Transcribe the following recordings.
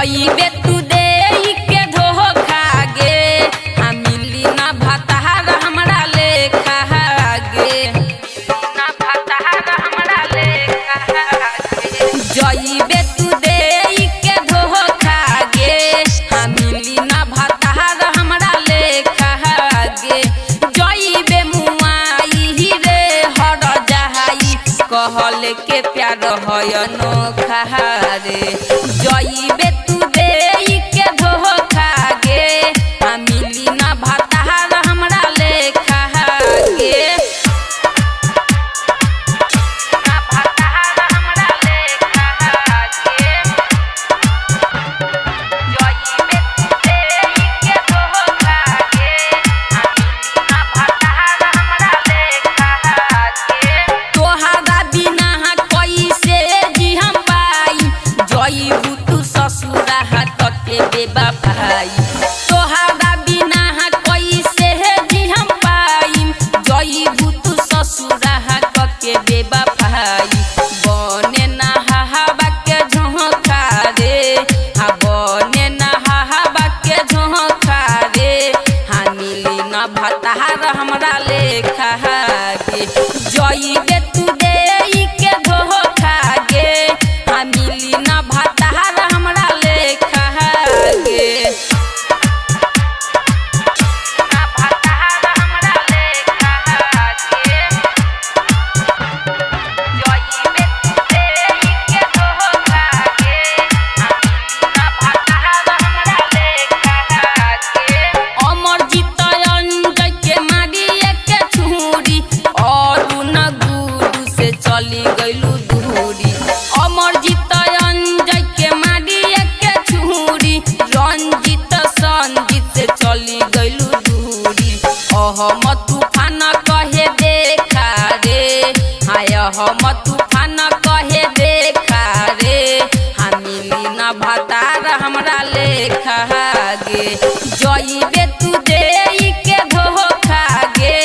जइबे तू देई के धोखा गे हम मिली ना भतार हमरा लेखा गे ना भतार हमरा लेखा गे जइबे तू देई के धोखा गे हम मिली ना भतार हमरा लेखा गे जइबे मुआई रे हर जहाई कहल के प्यार है अनोखा रे जइबे तू देई के धोखा गे हम मिली ना भतार हमरा लेखा गे ना भतार हमरा लेखा गे जइबे तू देई के धोखा गे हम मिली ना भतार हमरा लेखा गे तोहरा बिना कैसे जी हम पाई जइबू तू ससुरा के बेबा भाई तोहरा बिना कैसे जी हम पाई जइबू तू ससुरा के बेबा भाई बने ना हवा के झोंका रे हा बने ना हवा के झोंका रे हा मिली ना भतार हमरा लेखा गे जइबे तू देई के धोखा गे हा मिली ना भतार हमरा लेखा गे ना भतार हमरा लेखा गे जइबे तू देई के धोखा गे हा मिली ना भतार हमरा लेखा गे अमर जीतयंजय के मारी के छुरी और न गुरु से चली गइलू दूरी अमर जीतयंजय के मारी के छुरी रंजित संजीत से चली गइलू दूरी अहम तूफान कहे देखा रे हाय हम तूफान कहे देखा रे हम मिली ना भतार हमरा लेखा गे जइबे तू देई के धोखा गे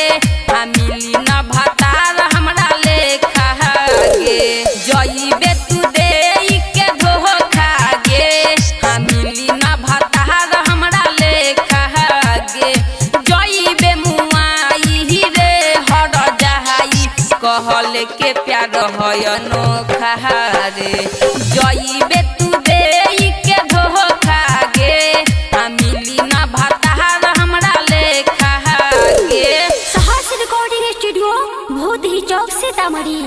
हम मिली ना भतार हमरा लेखा गे जइबे तू देई के धोखा गे हम मिली ना भतार हमरा लेखा गे जइबे मुआई रे हर जहाई कहल के प्यार है अनोखा रे जइबे तू देई के धोखा गे हम मिली ना भतार हमरा लेखा गे सहर्ष रिकॉर्डिंग स्टूडियो भूतही चौक सीतामढ़ी।